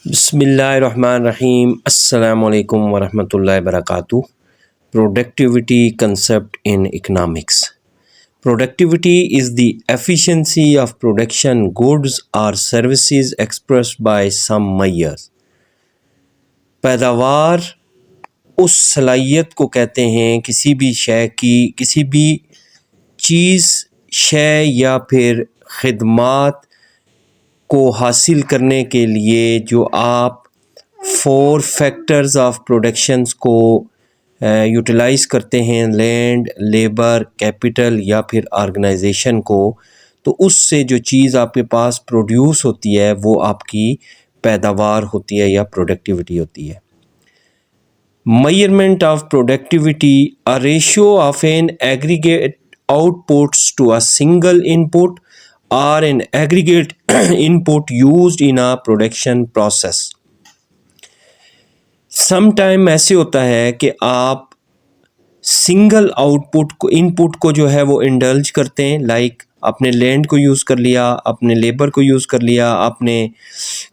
बिस्मिल्लाहिर्रहमानिर्रहीम अस्सलामुअलैकुम वरहमतुल्लाहि वबरकातुहू। Productivity concept in economics. Productivity is the efficiency of production goods or services expressed by some measures. पैदावार उस सलाहियत को कहते हैं किसी भी शय की, किसी भी चीज़, शय या फिर खिदमात को हासिल करने के लिए जो आप 4 फैक्टर्स ऑफ प्रोडक्शंस को यूटिलाइज़ करते हैं, लैंड, लेबर, कैपिटल या फिर ऑर्गेनाइजेशन को, तो उससे जो चीज़ आपके पास प्रोड्यूस होती है वो आपकी पैदावार होती है या प्रोडक्टिविटी होती है। Measurement of productivity, a ratio of an aggregate outputs to a single input or an aggregate input used in a production process. Sometime ऐसे होता है कि आप सिंगल आउटपुट को, इनपुट को जो है वो इंडल्ज करते हैं, लाइक आपने लैंड को यूज़ कर लिया, आपने लेबर को यूज़ कर लिया, आपने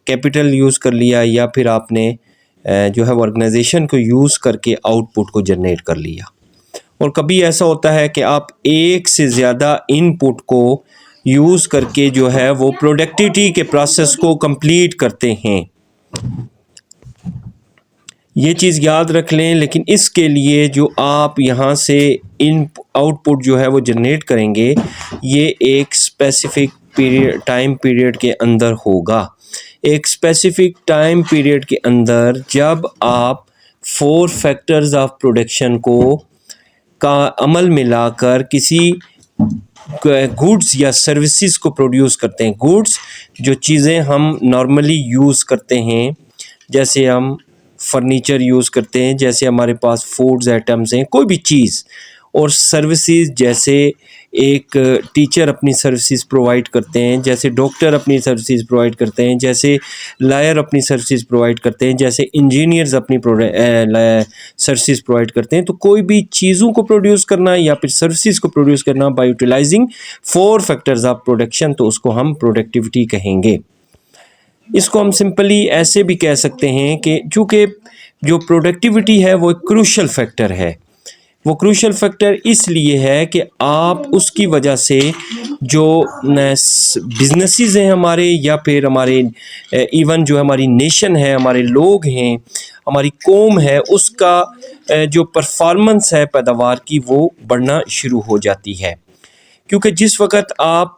कैपिटल यूज़ कर लिया या फिर आपने जो है ऑर्गेनाइजेशन को यूज़ करके आउटपुट को जनरेट कर लिया। और कभी ऐसा होता है कि आप एक से ज़्यादा इनपुट को यूज़ करके जो है वो प्रोडक्टिविटी के प्रोसेस को कंप्लीट करते हैं। ये चीज़ याद रख लें, लेकिन इसके लिए जो आप यहाँ से इन आउटपुट जो है वो जनरेट करेंगे ये एक स्पेसिफिक पीरियड, टाइम पीरियड के अंदर होगा। एक स्पेसिफिक टाइम पीरियड के अंदर जब आप 4 फैक्टर्स ऑफ प्रोडक्शन को का अमल में लाकर किसी गुड्स या सर्विसेज को प्रोड्यूस करते हैं। गुड्स जो चीज़ें हम नॉर्मली यूज़ करते हैं, जैसे हम फर्नीचर यूज़ करते हैं, जैसे हमारे पास फूड्स आइटम्स हैं, कोई भी चीज़। और सर्विसेज जैसे एक टीचर अपनी सर्विसेज प्रोवाइड करते हैं, जैसे डॉक्टर अपनी सर्विसेज प्रोवाइड करते हैं, जैसे लॉयर अपनी सर्विसेज प्रोवाइड करते हैं, जैसे इंजीनियर्स अपनी सर्विसेज प्रोवाइड करते हैं। तो कोई भी चीज़ों को प्रोड्यूस करना या फिर सर्विसेज को प्रोड्यूस करना by utilising 4 factors of production, तो उसको हम प्रोडक्टिविटी कहेंगे। इसको हम सिंपली ऐसे भी कह सकते हैं कि चूँकि जो प्रोडक्टिविटी है वो एक क्रूशल फैक्टर है। वो क्रूशल फैक्टर इसलिए है कि आप उसकी वजह से जो बिजनेसेस हैं हमारे, या फिर हमारे इवन जो हमारी नेशन है, हमारे लोग हैं, हमारी कौम है, उसका जो परफॉर्मेंस है पैदावार की वो बढ़ना शुरू हो जाती है। क्योंकि जिस वक्त आप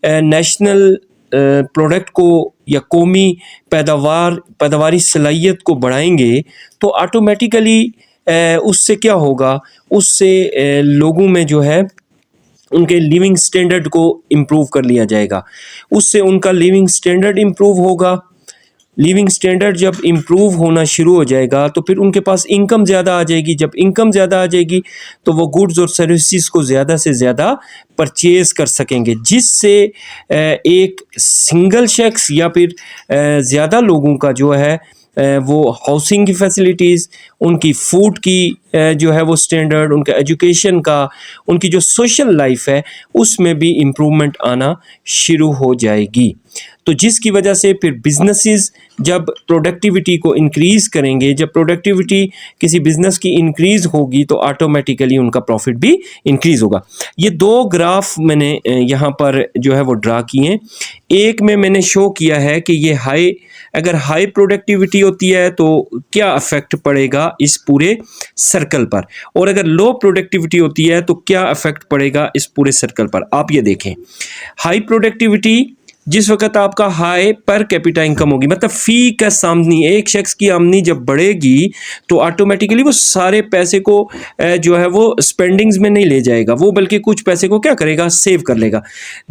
नेशनल प्रोडक्ट को या कौमी पैदावारी सलाहियत को बढ़ाएंगे तो ऑटोमेटिकली उससे क्या होगा, उससे लोगों में जो है उनके लिविंग स्टैंडर्ड को इम्प्रूव कर लिया जाएगा, उससे उनका लिविंग स्टैंडर्ड इम्प्रूव होगा। लिविंग स्टैंडर्ड जब इम्प्रूव होना शुरू हो जाएगा तो फिर उनके पास इनकम ज़्यादा आ जाएगी। जब इनकम ज़्यादा आ जाएगी तो वो गुड्स और सर्विसेज को ज़्यादा से ज़्यादा परचेज़ कर सकेंगे, जिससे एक सिंगल शख्स या फिर ज़्यादा लोगों का जो है वो हाउसिंग की फैसिलिटीज़, उनकी फूड की जो है वो स्टैंडर्ड, उनका एजुकेशन का, उनकी जो सोशल लाइफ है उसमें भी इम्प्रूवमेंट आना शुरू हो जाएगी। तो जिसकी वजह से फिर बिजनेसेस जब प्रोडक्टिविटी को इंक्रीज़ करेंगे, जब प्रोडक्टिविटी किसी बिज़नेस की इंक्रीज़ होगी तो ऑटोमेटिकली उनका प्रॉफिट भी इंक्रीज़ होगा। ये 2 ग्राफ मैंने यहाँ पर जो है वो ड्रा किए हैं। एक में मैंने शो किया है कि ये अगर हाई प्रोडक्टिविटी होती है तो क्या इफ़ेक्ट पड़ेगा इस पूरे सर्कल पर, और अगर लो प्रोडक्टिविटी होती है तो क्या इफ़ेक्ट पड़ेगा इस पूरे सर्कल पर। आप ये देखें, हाई प्रोडक्टिविटी जिस वक्त आपका हाई पर कैपिटा इनकम होगी, मतलब फ़ी का आमदनी, एक शख्स की आमदनी जब बढ़ेगी तो ऑटोमेटिकली वो सारे पैसे को जो है वो स्पेंडिंग्स में नहीं ले जाएगा, वो बल्कि कुछ पैसे को क्या करेगा, सेव कर लेगा।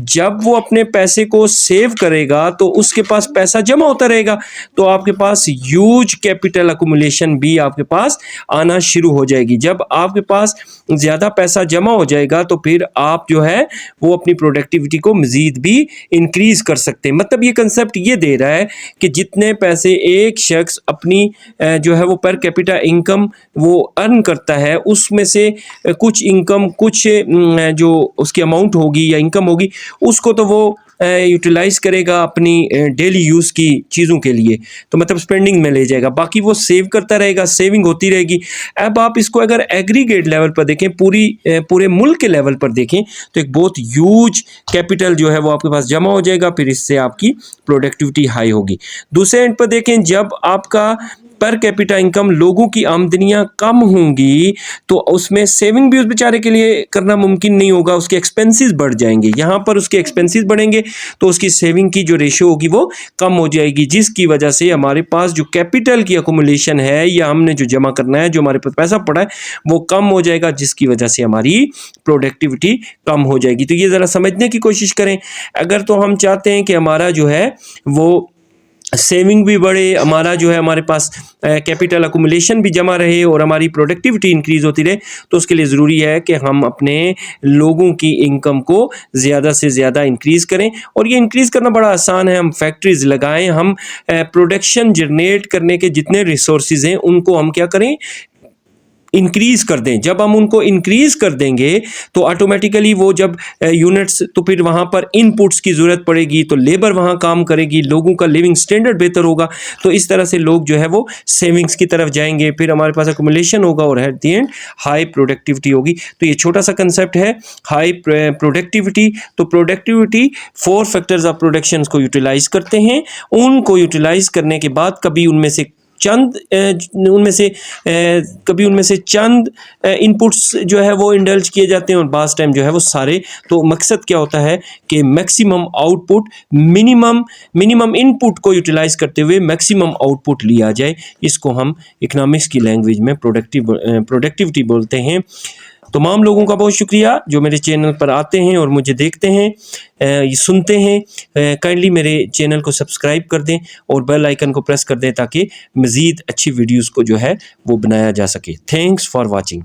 जब वो अपने पैसे को सेव करेगा तो उसके पास पैसा जमा होता रहेगा, तो आपके पास ह्यूज कैपिटल अकुमुलेशन भी आपके पास आना शुरू हो जाएगी। जब आपके पास ज़्यादा पैसा जमा हो जाएगा तो फिर आप जो है वो अपनी प्रोडक्टिविटी को मज़ीद भी इंक्रीज़ कर सकते हैं। मतलब ये कंसेप्ट ये दे रहा है कि जितने पैसे एक शख्स अपनी जो है वो पर कैपिटा इनकम वो अर्न करता है, उसमें से कुछ इनकम, कुछ जो उसकी अमाउंट होगी या इनकम होगी, उसको तो वो यूटिलाइज़ करेगा अपनी डेली यूज़ की चीज़ों के लिए, तो मतलब स्पेंडिंग में ले जाएगा, बाकी वो सेव करता रहेगा, सेविंग होती रहेगी। अब आप इसको अगर एग्रीगेट लेवल पर देखें, पूरे मुल्क के लेवल पर देखें, तो एक बहुत ह्यूज कैपिटल जो है वो आपके पास जमा हो जाएगा, फिर इससे आपकी प्रोडक्टिविटी हाई होगी। दूसरे एंड पर देखें, जब आपका पर कैपिटा इनकम, लोगों की आमदनियां कम होंगी, तो उसमें सेविंग भी उस बेचारे के लिए करना मुमकिन नहीं होगा, उसके एक्सपेंसेस बढ़ जाएंगे। यहाँ पर उसके एक्सपेंसेस बढ़ेंगे तो उसकी सेविंग की जो रेशियो होगी वो कम हो जाएगी, जिसकी वजह से हमारे पास जो कैपिटल की अकोमुलेशन है या हमने जो जमा करना है, जो हमारे पास पैसा पड़ा है, वो कम हो जाएगा, जिसकी वजह से हमारी प्रोडक्टिविटी कम हो जाएगी। तो ये ज़रा समझने की कोशिश करें। अगर तो हम चाहते हैं कि हमारा जो है वो सेविंग भी बढ़े, हमारा जो है हमारे पास कैपिटल अकुमुलेशन भी जमा रहे और हमारी प्रोडक्टिविटी इंक्रीज़ होती रहे, तो उसके लिए ज़रूरी है कि हम अपने लोगों की इनकम को ज़्यादा से ज़्यादा इंक्रीज़ करें। और ये इंक्रीज़ करना बड़ा आसान है। हम फैक्ट्रीज़ लगाएं, हम प्रोडक्शन जनरेट करने के जितने रिसोर्सेज हैं उनको हम क्या करें, इंक्रीज़ कर दें। जब हम उनको इंक्रीज़ कर देंगे तो ऑटोमेटिकली वो जब यूनिट्स, तो फिर वहाँ पर इनपुट्स की ज़रूरत पड़ेगी, तो लेबर वहाँ काम करेगी, लोगों का लिविंग स्टैंडर्ड बेहतर होगा, तो इस तरह से लोग जो है वो सेविंग्स की तरफ जाएंगे, फिर हमारे पास अकुमुलेशन होगा और at the end high productivity होगी। तो ये छोटा सा कंसेप्ट है हाई प्रोडक्टिविटी। तो प्रोडक्टिविटी 4 फैक्टर्स ऑफ प्रोडक्शन को यूटिलाइज़ करते हैं। उनको यूटिलाइज़ करने के बाद कभी उनमें से चंद इनपुट्स जो है वो इंडल्ज किए जाते हैं और बास टाइम जो है वो सारे। तो मकसद क्या होता है कि मैक्सिमम आउटपुट, मिनिमम इनपुट को यूटिलाइज करते हुए मैक्सिमम आउटपुट लिया जाए। इसको हम इकोनॉमिक्स की लैंग्वेज में प्रोडक्टिविटी बोलते हैं। तमाम लोगों का बहुत शुक्रिया जो मेरे चैनल पर आते हैं और मुझे देखते हैं, ये सुनते हैं। काइंडली मेरे चैनल को सब्सक्राइब कर दें और बेल आइकन को प्रेस कर दें ताकि मज़ीद अच्छी वीडियोस को जो है वो बनाया जा सके। Thanks for watching.